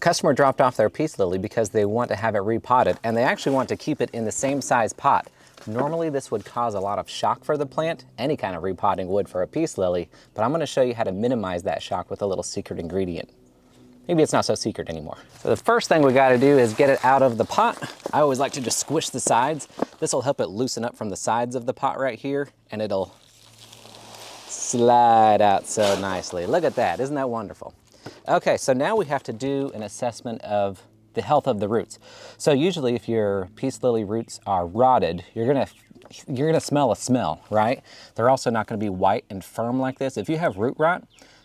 customer dropped off their peace lily because they want to have it repotted, and they actually want to keep it in the same size pot. Normally this would cause a lot of shock for the plant. Any kind of repotting would for a peace lily, but I'm going to show you how to minimize that shock with a little secret ingredient. Maybe it's not so secret anymore. So the first thing we got to do is get it out of the pot. I always like to just squish the sides. This will help it loosen up from the sides of the pot right here, and it'll slide out so nicely. Look at that, isn't that wonderful? Okay, so now we have to do an assessment of the health of the roots. So usually if your peace lily roots are rotted, you're gonna smell a smell, right? They're also not gonna be white and firm like this. If you have root rot,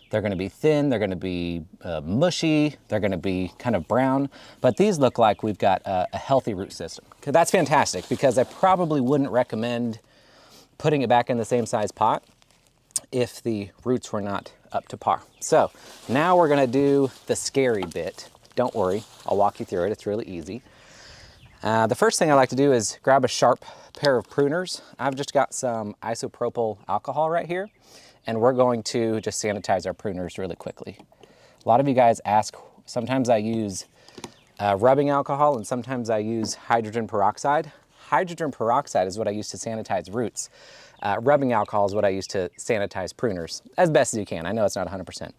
they're gonna be thin, they're gonna be mushy, they're gonna be kind of brown, but these look like we've got a healthy root system. Okay, that's fantastic, because I probably wouldn't recommend putting it back in the same size pot if the roots were not up to par. So now we're gonna do the scary bit. Don't worry, I'll walk you through it, it's really easy. The first thing I like to do is grab a sharp pair of pruners. I've just got some isopropyl alcohol right here, and we're going to just sanitize our pruners really quickly. A lot of you guys ask, sometimes I use rubbing alcohol and sometimes I use hydrogen peroxide. Hydrogen peroxide is what I use to sanitize roots. Rubbing alcohol is what I use to sanitize pruners, as best as you can. I know it's not 100%.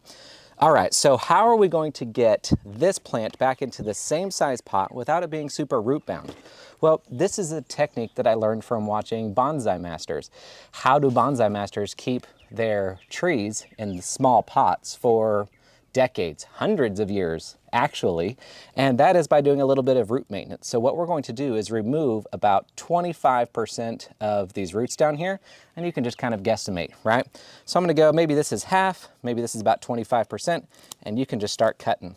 All right, so how are we going to get this plant back into the same size pot without it being super root bound? Well, this is a technique that I learned from watching bonsai masters. How do bonsai masters keep their trees in small pots for decades, hundreds of years actually, and that is by doing a little bit of root maintenance. So what we're going to do is remove about 25% of these roots down here, and you can just kind of guesstimate, right? So I'm gonna go, maybe this is half, maybe this is about 25%, and you can just start cutting.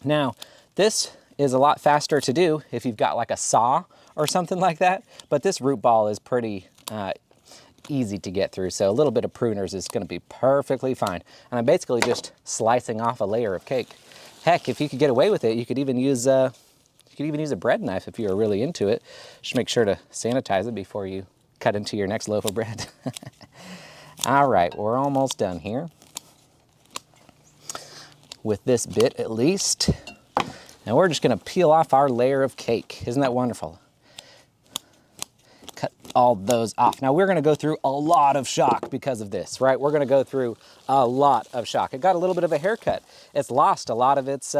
Now, this is a lot faster to do if you've got like a saw or something like that, but this root ball is pretty easy to get through, so a little bit of pruners is going to be perfectly fine. And I'm basically just slicing off a layer of cake. Heck, if you could get away with it, you could even use a bread knife if you were really into it. Just make sure to sanitize it before you cut into your next loaf of bread. All right, we're almost done here with this bit at least. Now we're just going to peel off our layer of cake. Isn't that wonderful? Cut all those off. Now we're going to go through a lot of shock because of this, right? We're going to go through a lot of shock. It got a little bit of a haircut. It's lost a lot of its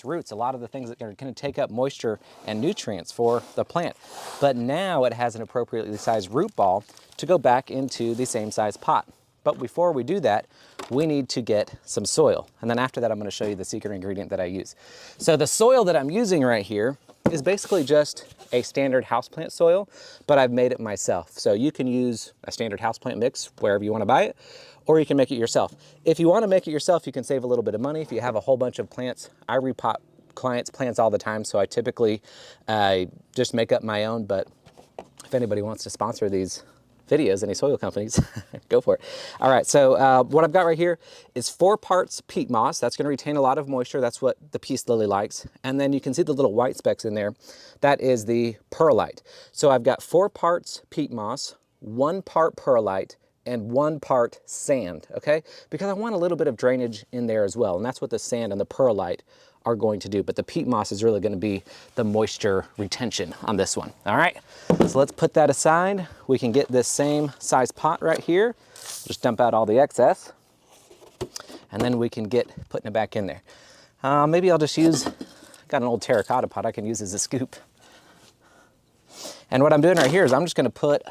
roots, a lot of the things that are going to take up moisture and nutrients for the plant. But now it has an appropriately sized root ball to go back into the same size pot. But before we do that, we need to get some soil. And then after that, I'm going to show you the secret ingredient that I use. So the soil that I'm using right here is basically just a standard houseplant soil, but I've made it myself. So you can use a standard houseplant mix wherever you want to buy it, or you can make it yourself. If you want to make it yourself, you can save a little bit of money. If you have a whole bunch of plants, I repot clients' plants all the time, so I typically just make up my own, but if anybody wants to sponsor these videos, any soil companies, go for it. All right, so what I've got right here is 4 parts peat moss. That's going to retain a lot of moisture. That's what the peace lily likes. And then you can see the little white specks in there. That is the perlite. So I've got 4 parts peat moss, 1 part perlite, and 1 part sand, okay? Because I want a little bit of drainage in there as well, and that's what the sand and the perlite are going to do, but the peat moss is really going to be the moisture retention on this one. All right, so let's put that aside. We can get this same size pot right here. Just dump out all the excess, and then we can get putting it back in there. Maybe I'll just use, got an old terracotta pot I can use as a scoop. And what I'm doing right here is I'm just going to put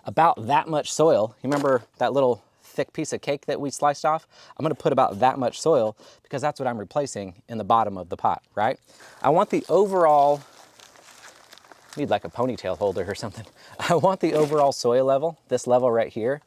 about that much soil. You remember that little thick piece of cake that we sliced off? I'm going to put about that much soil because that's what I'm replacing in the bottom of the pot, right? I want the overall, need like a ponytail holder or something. I want the overall soil level, this level right here,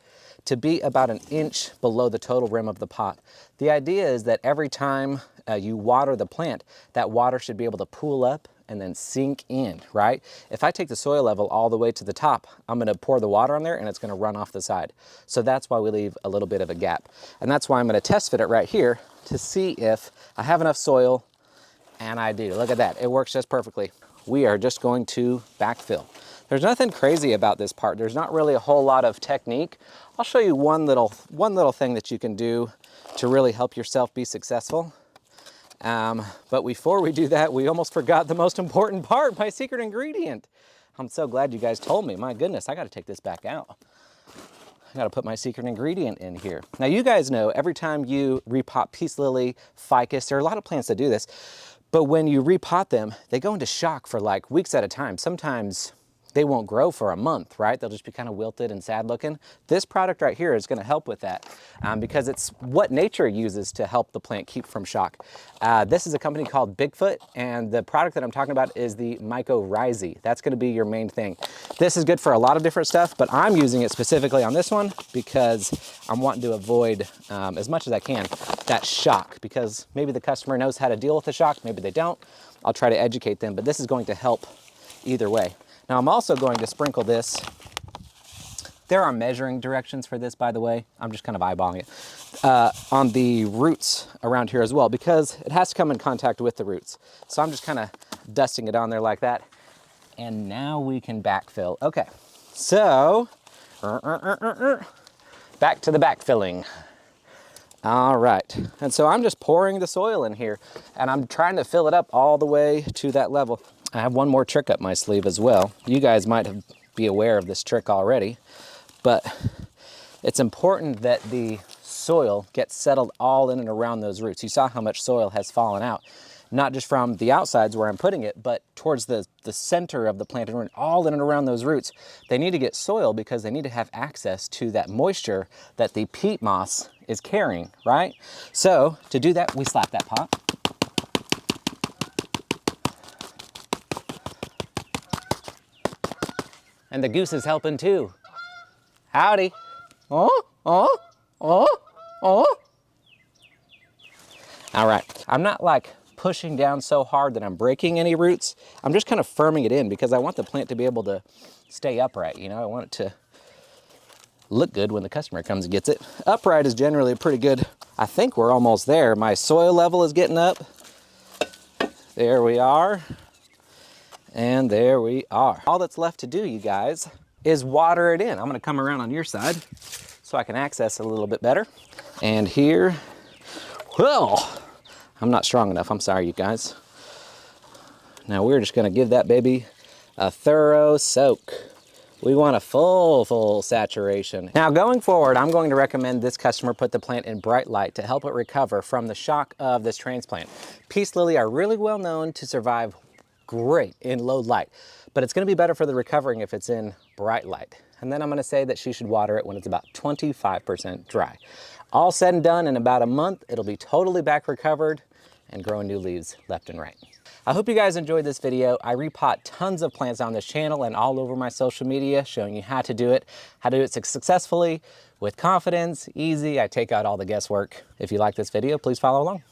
to be about 1 inch below the total rim of the pot. The idea is that every time you water the plant, that water should be able to pool up and then sink in, right? If I take the soil level all the way to the top, I'm gonna pour the water on there and it's gonna run off the side. So that's why we leave a little bit of a gap. And that's why I'm gonna test fit it right here to see if I have enough soil, and I do. Look at that, it works just perfectly. We are just going to backfill. There's nothing crazy about this part. There's not really a whole lot of technique. I'll show you one little thing that you can do to really help yourself be successful. But before we do that, we almost forgot the most important part, my secret ingredient. I'm so glad you guys told me. My goodness, I got to take this back out. I gotta put my secret ingredient in here. Now you guys know every time you repot peace lily, ficus, there are a lot of plants that do this, but when you repot them, they go into shock for like weeks at a time. Sometimes they won't grow for a month, right? They'll just be kind of wilted and sad looking. This product right here is gonna help with that because it's what nature uses to help the plant keep from shock. This is a company called Bigfoot, and the product that I'm talking about is the mycorrhizae. That's gonna be your main thing. This is good for a lot of different stuff, but I'm using it specifically on this one because I'm wanting to avoid, as much as I can, that shock, because maybe the customer knows how to deal with the shock, maybe they don't. I'll try to educate them, but this is going to help either way. Now I'm also going to sprinkle this. There are measuring directions for this, by the way. I'm just kind of eyeballing it. On the roots around here as well, because it has to come in contact with the roots. So I'm just kind of dusting it on there like that. And now we can backfill. Okay, so back to the backfilling. All right, and so I'm just pouring the soil in here, and I'm trying to fill it up all the way to that level. I have one more trick up my sleeve as well. You guys might be aware of this trick already, but it's important that the soil gets settled all in and around those roots. You saw how much soil has fallen out, not just from the outsides where I'm putting it, but towards the center of the plant and all in and around those roots. They need to get soil because they need to have access to that moisture that the peat moss is carrying, right? So to do that, we slap that pot. And the goose is helping too. Howdy. Oh, oh, oh, oh. All right, I'm not like pushing down so hard that I'm breaking any roots. I'm just kind of firming it in because I want the plant to be able to stay upright, you know? I want it to look good when the customer comes and gets it. Upright is generally pretty good. I think we're almost there. My soil level is getting up. There we are. And there we are. All that's left to do, you guys, is water it in. I'm gonna come around on your side so I can access it a little bit better. And here, well, I'm not strong enough. I'm sorry, you guys. Now we're just gonna give that baby a thorough soak. We want a full saturation. Now going forward, I'm going to recommend this customer put the plant in bright light to help it recover from the shock of this transplant. Peace lily are really well known to survive great in low light, but it's gonna be better for the recovering if it's in bright light. And then I'm gonna say that she should water it when it's about 25% dry. All said and done, in about a month, it'll be totally back recovered and growing new leaves left and right. I hope you guys enjoyed this video. I repot tons of plants on this channel and all over my social media, showing you how to do it successfully, with confidence, easy. I take out all the guesswork. If you like this video, please follow along.